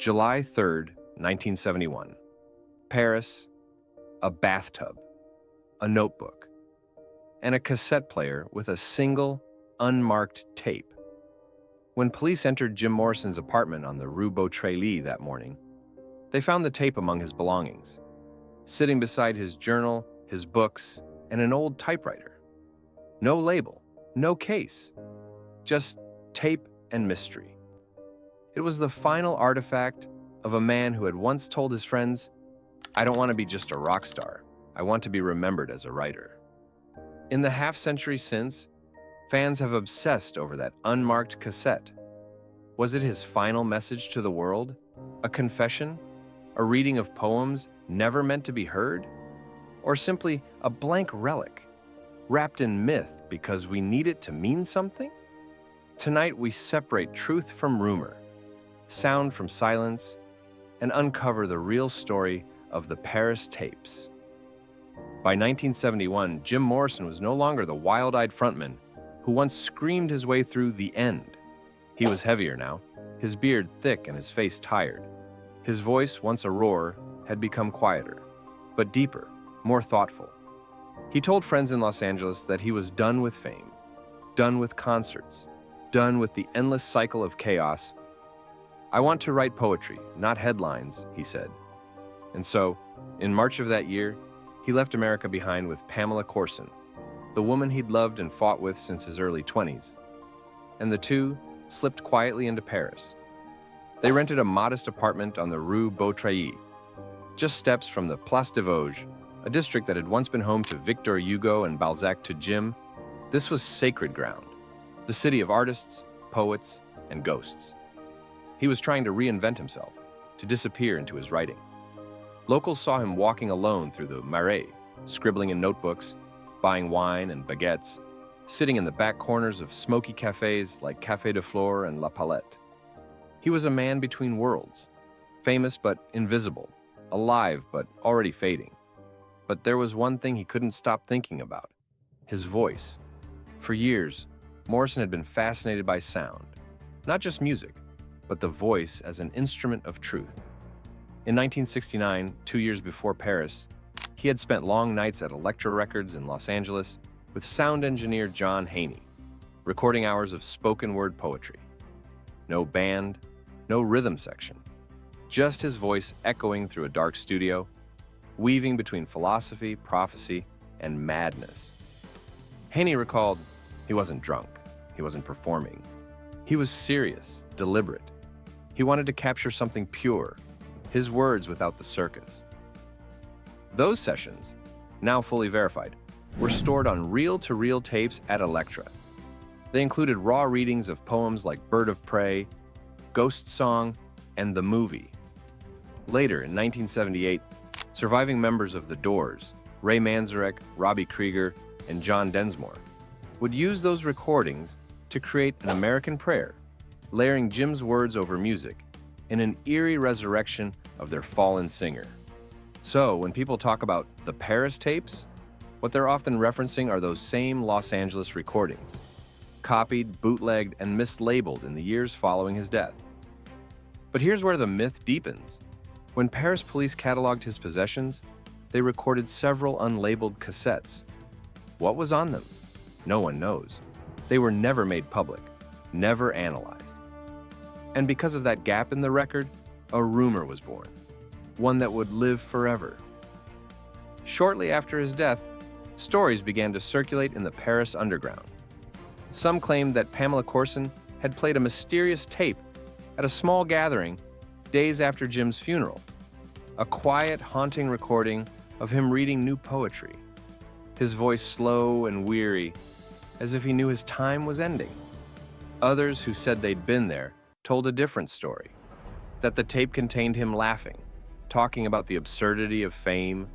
July 3rd, 1971. Paris, a bathtub, a notebook, and a cassette player with a single, unmarked tape. When police entered Jim Morrison's apartment on the Rue Beautreillis that morning, they found the tape among his belongings, sitting beside his journal, his books, and an old typewriter. No label, no case, just tape and mystery. It was the final artifact of a man who had once told his friends, "I don't want to be just a rock star. I want to be remembered as a writer." In the half-century since, fans have obsessed over that unmarked cassette. Was it his final message to the world? A confession? A reading of poems never meant to be heard? Or simply a blank relic, wrapped in myth because we need it to mean something? Tonight we separate truth from rumor, sound from silence, and uncover the real story of the Paris tapes. By 1971, Jim Morrison was no longer the wild-eyed frontman who once screamed his way through the end. He was heavier now, his beard thick and his face tired. His voice, once a roar, had become quieter, but deeper, more thoughtful. He told friends in Los Angeles that he was done with fame, done with concerts, done with the endless cycle of chaos. "I want to write poetry, not headlines," he said. And so, in March of that year, he left America behind with Pamela Corson, the woman he'd loved and fought with since his early 20s. And the two slipped quietly into Paris. They rented a modest apartment on the Rue Beautreillis, just steps from the Place des Vosges, a district that had once been home to Victor Hugo and Balzac to Jim. This was sacred ground, the city of artists, poets, and ghosts. He was trying to reinvent himself, to disappear into his writing. Locals saw him walking alone through the Marais, scribbling in notebooks, buying wine and baguettes, sitting in the back corners of smoky cafes like Café de Flore and La Palette. He was a man between worlds, famous but invisible, alive but already fading. But there was one thing he couldn't stop thinking about: his voice. For years, Morrison had been fascinated by sound, not just music, but the voice as an instrument of truth. In 1969, 2 years before Paris, he had spent long nights at Elektra Records in Los Angeles with sound engineer John Haney, recording hours of spoken-word poetry. No band, no rhythm section, just his voice echoing through a dark studio, weaving between philosophy, prophecy, and madness. Haney recalled, he wasn't drunk, he wasn't performing. He was serious, deliberate. He wanted to capture something pure, his words without the circus. Those sessions, now fully verified, were stored on reel-to-reel tapes at Elektra. They included raw readings of poems like Bird of Prey, Ghost Song, and The Movie. Later, in 1978, surviving members of The Doors, Ray Manzarek, Robbie Krieger, and John Densmore, would use those recordings to create an American prayer, layering Jim's words over music in an eerie resurrection of their fallen singer. So, when people talk about the Paris tapes, what they're often referencing are those same Los Angeles recordings, copied, bootlegged, and mislabeled in the years following his death. But here's where the myth deepens. When Paris police cataloged his possessions, they recorded several unlabeled cassettes. What was on them? No one knows. They were never made public, never analyzed. And because of that gap in the record, a rumor was born, one that would live forever. Shortly after his death, stories began to circulate in the Paris underground. Some claimed that Pamela Corson had played a mysterious tape at a small gathering days after Jim's funeral, a quiet, haunting recording of him reading new poetry, his voice slow and weary, as if he knew his time was ending. Others who said they'd been there told a different story, that the tape contained him laughing, talking about the absurdity of fame,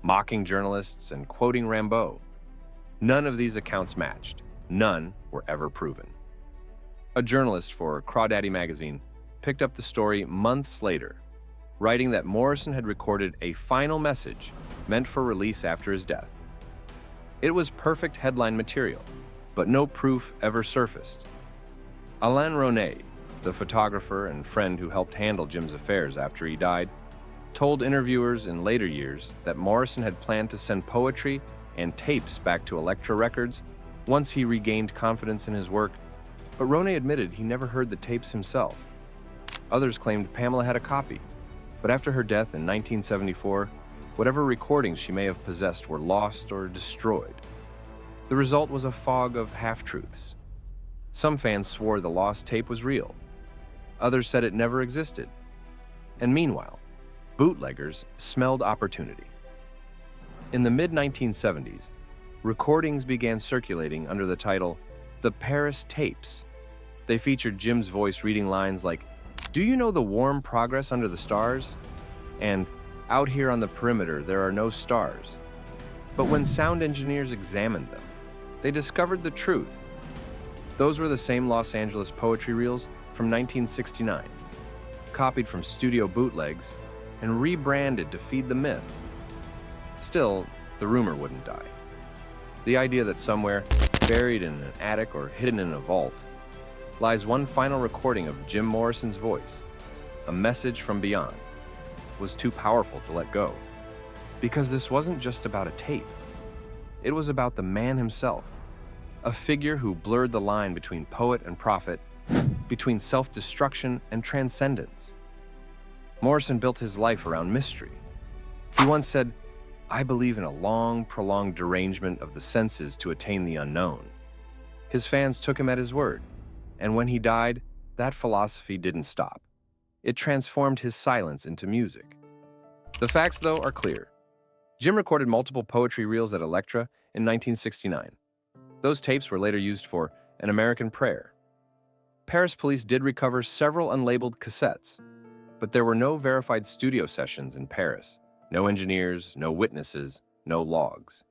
mocking journalists, and quoting Rimbaud. None of these accounts matched. None were ever proven. A journalist for Crawdaddy magazine picked up the story months later, writing that Morrison had recorded a final message meant for release after his death. It was perfect headline material, but no proof ever surfaced. Alain Ronay, the photographer and friend who helped handle Jim's affairs after he died, told interviewers in later years that Morrison had planned to send poetry and tapes back to Elektra Records once he regained confidence in his work, but Ronay admitted he never heard the tapes himself. Others claimed Pamela had a copy, but after her death in 1974, whatever recordings she may have possessed were lost or destroyed. The result was a fog of half-truths. Some fans swore the lost tape was real. Others said it never existed. And meanwhile, bootleggers smelled opportunity. In the mid-1970s, recordings began circulating under the title The Paris Tapes. They featured Jim's voice reading lines like, "Do you know the warm progress under the stars?" and "Out here on the perimeter, there are no stars." But when sound engineers examined them, they discovered the truth. Those were the same Los Angeles poetry reels from 1969, copied from studio bootlegs and rebranded to feed the myth. Still, the rumor wouldn't die. The idea that somewhere, buried in an attic or hidden in a vault, lies one final recording of Jim Morrison's voice, a message from beyond, was too powerful to let go. Because this wasn't just about a tape. It was about the man himself, a figure who blurred the line between poet and prophet, between self-destruction and transcendence. Morrison built his life around mystery. He once said, "I believe in a long, prolonged derangement of the senses to attain the unknown." His fans took him at his word, and when he died, that philosophy didn't stop. It transformed his silence into music. The facts, though, are clear. Jim recorded multiple poetry reels at Elektra in 1969. Those tapes were later used for An American Prayer. Paris police did recover several unlabeled cassettes, but there were no verified studio sessions in Paris. No engineers, no witnesses, no logs.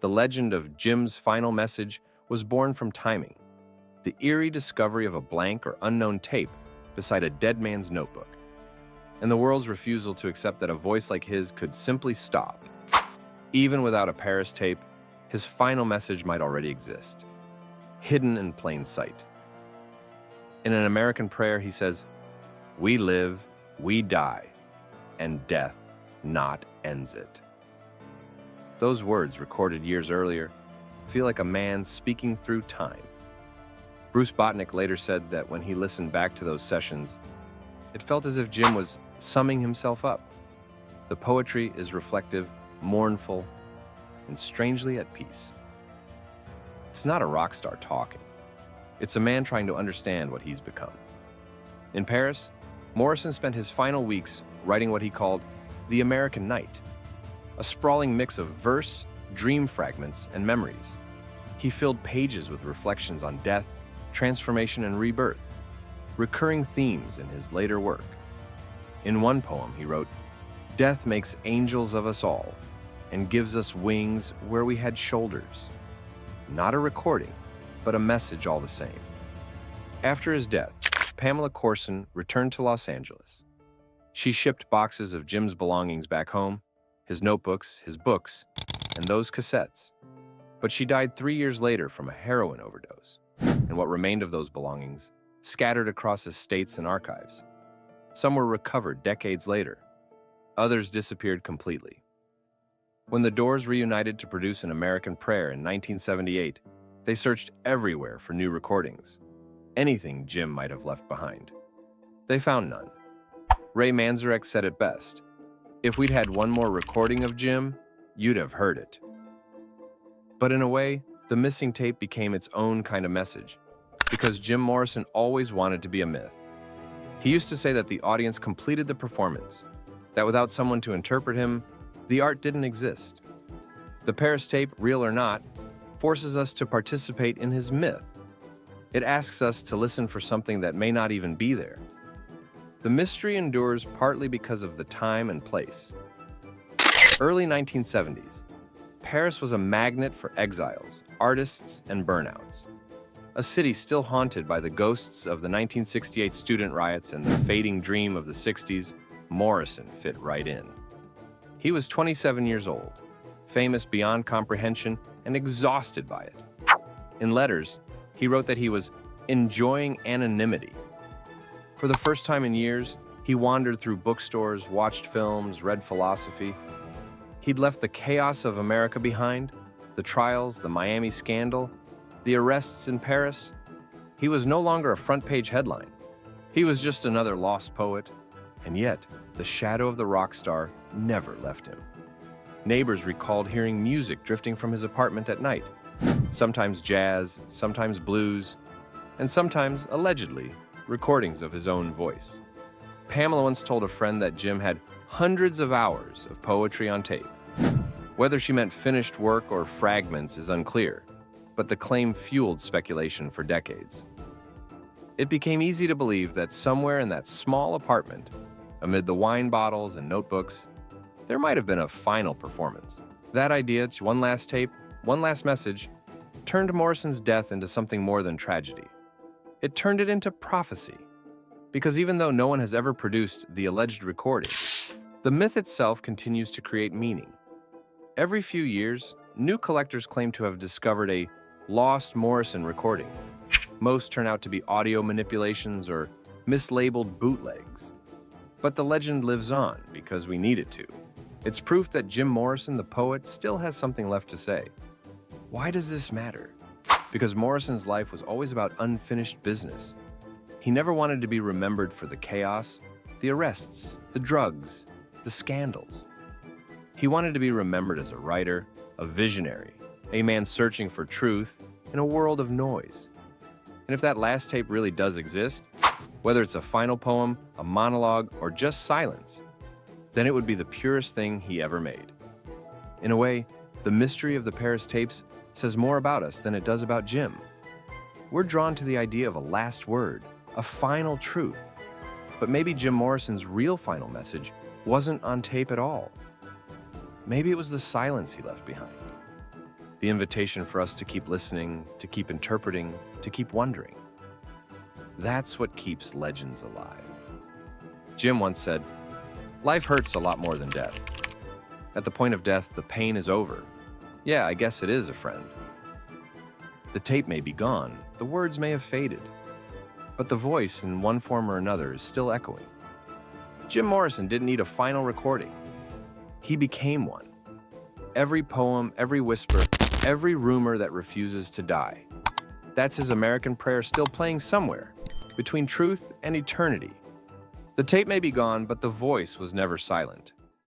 The legend of Jim's final message was born from timing, the eerie discovery of a blank or unknown tape beside a dead man's notebook, and the world's refusal to accept that a voice like his could simply stop. Even without a Paris tape, his final message might already exist, hidden in plain sight. In An American Prayer, he says, "We live, we die, and death not ends it." Those words, recorded years earlier, feel like a man speaking through time. Bruce Botnick later said that when he listened back to those sessions, it felt as if Jim was summing himself up. The poetry is reflective, mournful, and strangely at peace. It's not a rock star talking. It's a man trying to understand what he's become. In Paris, Morrison spent his final weeks writing what he called the American Night, a sprawling mix of verse, dream fragments, and memories. He filled pages with reflections on death, transformation, and rebirth, recurring themes in his later work. In one poem, he wrote, "Death makes angels of us all and gives us wings where we had shoulders." Not a recording, but a message all the same. After his death, Pamela Corson returned to Los Angeles. She shipped boxes of Jim's belongings back home, his notebooks, his books, and those cassettes. But she died 3 years later from a heroin overdose, and what remained of those belongings scattered across estates and archives. Some were recovered decades later. Others disappeared completely. When the Doors reunited to produce An American Prayer in 1978, they searched everywhere for new recordings, anything Jim might have left behind. They found none. Ray Manzarek said it best, "If we'd had one more recording of Jim, you'd have heard it." But in a way, the missing tape became its own kind of message, because Jim Morrison always wanted to be a myth. He used to say that the audience completed the performance, that without someone to interpret him, the art didn't exist. The Paris tape, real or not, forces us to participate in his myth. It asks us to listen for something that may not even be there. The mystery endures partly because of the time and place. Early 1970s, Paris was a magnet for exiles, artists, and burnouts. A city still haunted by the ghosts of the 1968 student riots and the fading dream of the 60s, Morrison fit right in. He was 27 years old, famous beyond comprehension and exhausted by it. In letters, he wrote that he was enjoying anonymity, For the first time in years, he wandered through bookstores, watched films, read philosophy. He'd left the chaos of America behind, the trials, the Miami scandal, the arrests in Paris. He was no longer a front-page headline. He was just another lost poet, and yet the shadow of the rock star never left him. Neighbors recalled hearing music drifting from his apartment at night, sometimes jazz, sometimes blues, and sometimes, allegedly, recordings of his own voice. Pamela once told a friend that Jim had hundreds of hours of poetry on tape. Whether she meant finished work or fragments is unclear, but the claim fueled speculation for decades. It became easy to believe that somewhere in that small apartment, amid the wine bottles and notebooks, there might have been a final performance. That idea, one last tape, one last message, turned Morrison's death into something more than tragedy. It turned it into prophecy. Because even though no one has ever produced the alleged recording, the myth itself continues to create meaning. Every few years, new collectors claim to have discovered a lost Morrison recording. Most turn out to be audio manipulations or mislabeled bootlegs. But the legend lives on because we need it to. It's proof that Jim Morrison, the poet, still has something left to say. Why does this matter? Because Morrison's life was always about unfinished business. He never wanted to be remembered for the chaos, the arrests, the drugs, the scandals. He wanted to be remembered as a writer, a visionary, a man searching for truth in a world of noise. And if that last tape really does exist, whether it's a final poem, a monologue, or just silence, then it would be the purest thing he ever made. In a way, the mystery of the Paris tapes says more about us than it does about Jim. We're drawn to the idea of a last word, a final truth. But maybe Jim Morrison's real final message wasn't on tape at all. Maybe it was the silence he left behind. The invitation for us to keep listening, to keep interpreting, to keep wondering. That's what keeps legends alive. Jim once said, "Life hurts a lot more than death. At the point of death, the pain is over. Yeah, I guess it is a friend. The tape may be gone, the words may have faded, but the voice, in one form or another, is still echoing." Jim Morrison didn't need a final recording. He became one. Every poem, every whisper, every rumor that refuses to die. That's his American prayer still playing somewhere, between truth and eternity. The tape may be gone, but the voice was never silent.